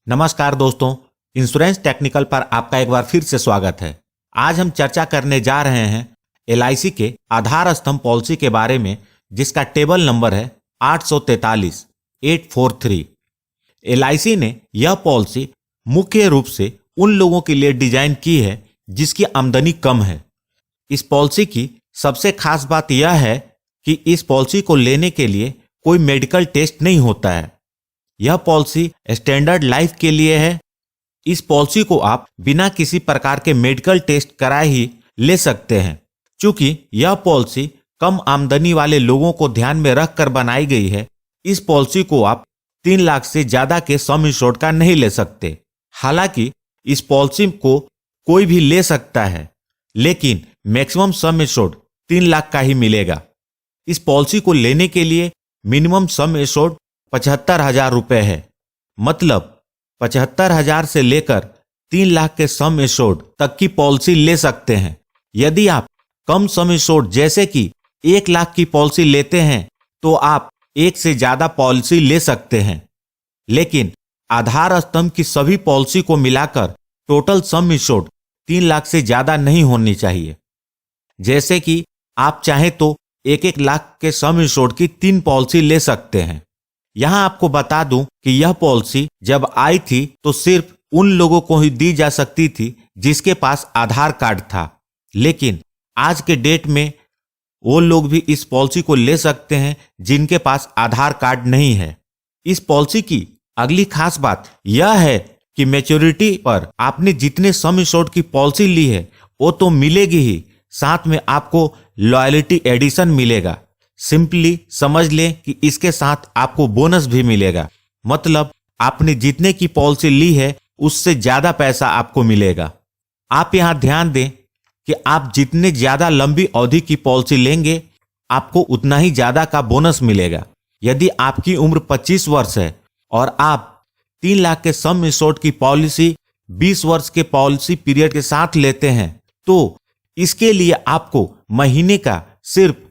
नमस्कार दोस्तों, insurance technical पर आपका एक बार फिर से स्वागत है। आज हम चर्चा करने जा रहे हैं एलआईसी के आधार स्तंभ पॉलिसी के बारे में, जिसका टेबल नंबर है 843 एलआईसी ने यह पॉलिसी मुख्य रूप से उन लोगों के लिए डिजाइन की है जिसकी आमदनी कम है। इस पॉलिसी की सबसे खास बात यह है कि इस पॉलिसी को लेने के लिए कोई मेडिकल टेस्ट नहीं होता है। यह पॉलिसी स्टैंडर्ड लाइफ के लिए है। इस पॉलिसी को आप बिना किसी प्रकार के मेडिकल टेस्ट कराए ही ले सकते हैं। चूंकि यह पॉलिसी कम आमदनी वाले लोगों को ध्यान में रखकर बनाई गई है, इस पॉलिसी को आप 3 लाख से ज्यादा के सम इंश्योर्ड का नहीं ले सकते। हालांकि इस पॉलिसी को कोई भी ले सकता है, लेकिन मैक्सिमम सम इंश्योर्ड 3 लाख का ही मिलेगा। इस पॉलिसी को लेने के लिए मिनिमम सम इंश्योर्ड 75,000 रुपए है। मतलब 75,000 से लेकर 3 लाख के सम इंश्योर्ड तक की पॉलिसी ले सकते हैं। यदि आप कम सम इंश्योर्ड जैसे कि 1 लाख की पॉलिसी लेते हैं तो आप 1 से ज्यादा पॉलिसी ले सकते हैं। लेकिन आधार स्तंभ की सभी पॉलिसी को मिलाकर टोटल सम इंश्योर्ड 3 लाख से ज्यादा नहीं होनी चाहिए। जैसे कि आप चाहें तो 1-1 लाख के सम इंश्योर्ड की 3 पॉलिसी ले सकते हैं। यहां आपको बता दूं कि यह पॉलिसी जब आई थी तो सिर्फ उन लोगों को ही दी जा सकती थी जिसके पास आधार कार्ड था। लेकिन आज के डेट में वो लोग भी इस पॉलिसी को ले सकते हैं जिनके पास आधार कार्ड नहीं है। इस पॉलिसी की अगली खास बात यह है कि मैच्योरिटी पर आपने जितने सम इंश्योर्ड की पॉलिसी ली है वो तो मिलेगी ही, साथ में आपको लॉयल्टी एडिशन मिलेगा। सिंपली समझ लें कि इसके साथ आपको बोनस भी मिलेगा। मतलब आपने जितने की पॉलिसी ली है उससे ज्यादा पैसा आपको मिलेगा। आप यहां ध्यान दें कि आप जितने ज्यादा लंबी अवधि की पॉलिसी लेंगे आपको उतना ही ज्यादा का बोनस मिलेगा। यदि आपकी उम्र 25 वर्ष है और आप 3 लाख के सम इंश्योर्ड की पॉलिसी 20 वर्ष के पॉलिसी पीरियड के साथ लेते हैं तो इसके लिए आपको महीने का सिर्फ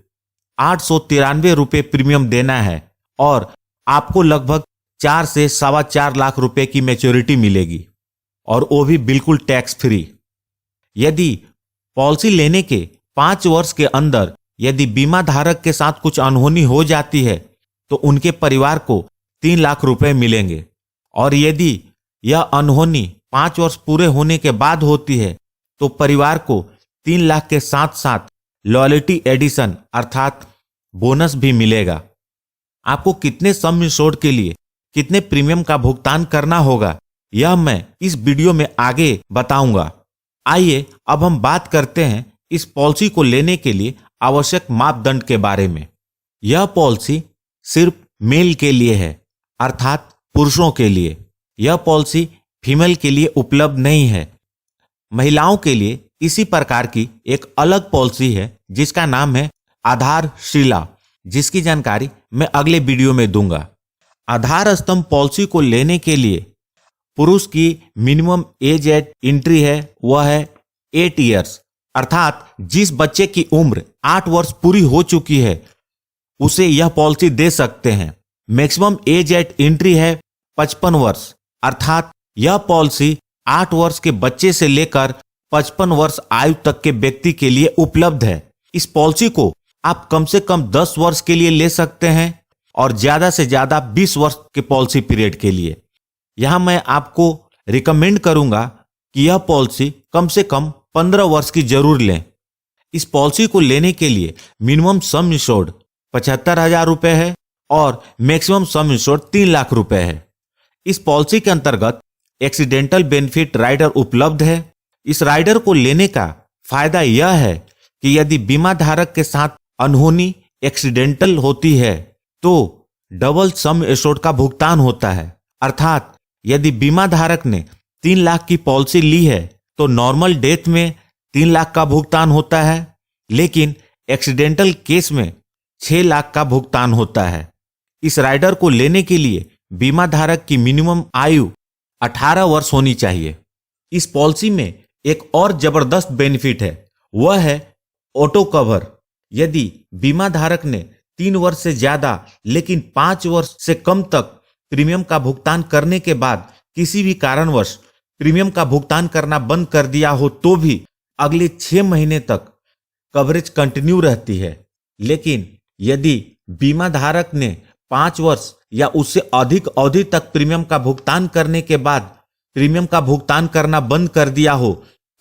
893 रुपये प्रीमियम देना है और आपको लगभग 4 से 4.25 लाख रुपए की मैच्योरिटी मिलेगी, और वो भी बिल्कुल टैक्स फ्री। यदि पॉलिसी लेने के 5 वर्ष के अंदर यदि बीमा धारक के साथ कुछ अनहोनी हो जाती है तो उनके परिवार को 3 लाख रुपए मिलेंगे, और यदि यह अनहोनी 5 वर्ष पूरे होने के बाद होती है तो परिवार को 3 लाख के साथ साथ लॉयल्टी एडिशन अर्थात बोनस भी मिलेगा। आपको कितने सम इंश्योर्ड के लिए कितने प्रीमियम का भुगतान करना होगा यह मैं इस वीडियो में आगे बताऊंगा। आइए अब हम बात करते हैं इस पॉलिसी को लेने के लिए आवश्यक मापदंड के बारे में। यह पॉलिसी सिर्फ मेल के लिए है, अर्थात पुरुषों के लिए। यह पॉलिसी फीमेल के लिए उपलब्ध नहीं है। महिलाओं के लिए इसी प्रकार की एक अलग पॉलिसी है जिसका नाम है आधारशिला, जिसकी जानकारी मैं अगले वीडियो में दूंगा। आधार स्तंभ पॉलिसी को लेने के लिए पुरुष की मिनिमम एज एट एंट्री है वह है 8 इयर्स, अर्थात जिस बच्चे की उम्र 8 वर्ष पूरी हो चुकी है उसे यह पॉलिसी दे सकते हैं। मैक्सिमम एज एट एंट्री है 55 वर्ष, अर्थात यह पॉलिसी 8 वर्ष के बच्चे से लेकर 55 वर्ष आयु तक के व्यक्ति के लिए उपलब्ध है। इस पॉलिसी को आप कम से कम 10 वर्ष के लिए ले सकते हैं और ज्यादा से ज्यादा 20 वर्ष के पॉलिसी पीरियड के लिए। यहां मैं आपको रिकमेंड करूंगा कि यह पॉलिसी कम से कम 15 वर्ष की जरूर लें। इस पॉलिसी को लेने के लिए मिनिमम सम इंश्योर्ड 75,000 रुपए है और मैक्सिमम सम इंश्योर्ड 3 लाख रुपए है। इस पॉलिसी के अंतर्गत एक्सीडेंटल बेनिफिट राइडर उपलब्ध है। इस राइडर को लेने का फायदा यह है कि यदि बीमा धारक के साथ अनहोनी एक्सीडेंटल होती है तो डबल सम एश्योर्ड का भुगतान होता है। अर्थात यदि बीमा धारक ने 3 लाख की पॉलिसी ली है तो नॉर्मल डेथ में 3 लाख का भुगतान होता है, लेकिन एक्सीडेंटल केस में 6 लाख का भुगतान होता है। इस राइडर को लेने के लिए बीमा धारक की मिनिमम आयु 18 वर्ष होनी चाहिए। इस पॉलिसी में एक और जबरदस्त बेनिफिट है, वह है ऑटो कवर। यदि बीमा धारक ने 3 वर्ष से ज्यादा लेकिन 5 वर्ष से कम तक प्रीमियम का भुगतान करने के बाद किसी भी कारणवश प्रीमियम का भुगतान करना बंद कर दिया हो तो भी अगले 6 महीने तक कवरेज कंटिन्यू रहती है। लेकिन यदि बीमा धारक ने 5 वर्ष या उससे अधिक अवधि तक प्रीमियम का भुगतान करने के बाद प्रीमियम का भुगतान करना बंद कर दिया हो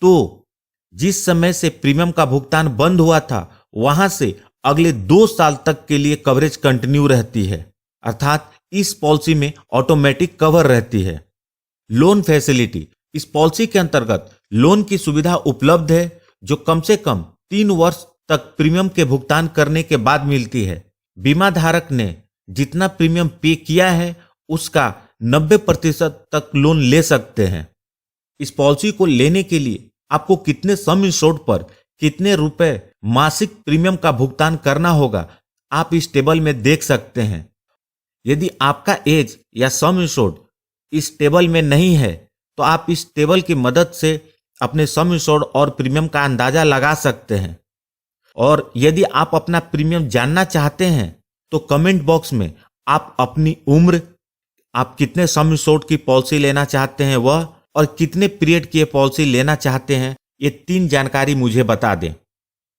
तो जिस समय से प्रीमियम का भुगतान बंद हुआ था वहां से अगले 2 साल तक के लिए कवरेज कंटिन्यू रहती है। अर्थात इस पॉलिसी में ऑटोमेटिक कवर रहती है। लोन फैसिलिटी, इस पॉलिसी के अंतर्गत लोन की सुविधा उपलब्ध है जो कम से कम 3 वर्ष तक प्रीमियम के भुगतान करने के बाद मिलती है। बीमा धारक ने जितना प्रीमियम पे किया है उसका 90% तक लोन ले सकते हैं। इस पॉलिसी को लेने के लिए आपको कितने सम इंश्योर्ड पर कितने रुपए मासिक प्रीमियम का भुगतान करना होगा आप इस टेबल में देख सकते हैं। यदि आपका एज या सम इंश्योर्ड इस टेबल में नहीं है तो आप इस टेबल की मदद से अपने सम इंश्योर्ड और प्रीमियम का अंदाजा लगा सकते हैं। और यदि आप अपना प्रीमियम जानना चाहते हैं तो कमेंट बॉक्स में आप अपनी उम्र, आप कितने सम इंश्योर्ड की पॉलिसी लेना चाहते हैं वह और कितने पीरियड की पॉलिसी लेना चाहते हैं, ये 3 जानकारी मुझे बता दें।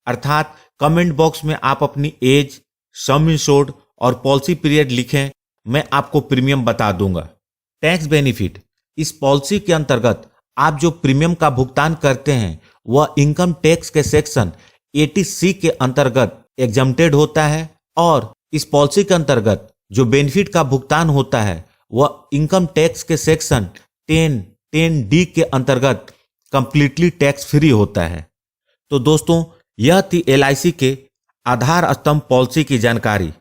अर्थात कमेंट बॉक्स में आप अपनी एज, सम इंश्योर्ड और पॉलिसी पीरियड लिखें, मैं आपको प्रीमियम बता दूंगा। टैक्स बेनिफिट, इस पॉलिसी के अंतर्गत आप जो प्रीमियम का भुगतान करते हैं वह इनकम टैक्स के सेक्शन 80C के अंतर्गत एग्जम्प्टेड होता है और इस पॉलिसी के अंतर्गत जो बेनिफिट का भुगतान होता है वह इनकम टैक्स के सेक्शन 10D के अंतर्गत कंप्लीटली टैक्स फ्री होता है। तो दोस्तों, यह थी LIC के आधार स्तंभ पॉलिसी की जानकारी।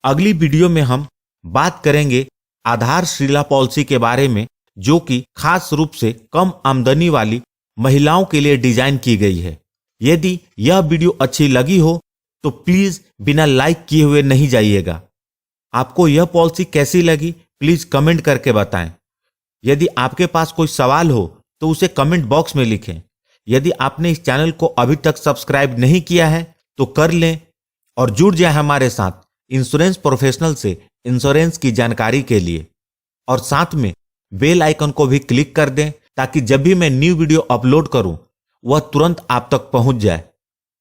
अगली वीडियो में हम बात करेंगे आधारशिला पॉलिसी के बारे में, जो कि खास रूप से कम आमदनी वाली महिलाओं के लिए डिजाइन की गई है। यदि यह वीडियो अच्छी लगी हो तो प्लीज बिना लाइक किए हुए नहीं जाइएगा। आपको यह पॉलिसी कैसी लगी प्लीज कमेंट करके बताएं। यदि आपके पास कोई सवाल हो तो उसे कमेंट बॉक्स में लिखें। यदि आपने इस चैनल को अभी तक सब्सक्राइब नहीं किया है तो कर लें और जुड़ जाए हमारे साथ इंश्योरेंस प्रोफेशनल से इंश्योरेंस की जानकारी के लिए। और साथ में बेल आइकन को भी क्लिक कर दें ताकि जब भी मैं न्यू वीडियो अपलोड करूं वह तुरंत आप तक पहुंच जाए।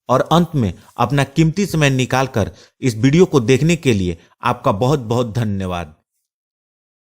और अंत में अपना कीमती समय निकालकर इस वीडियो को देखने के लिए आपका बहुत बहुत धन्यवाद।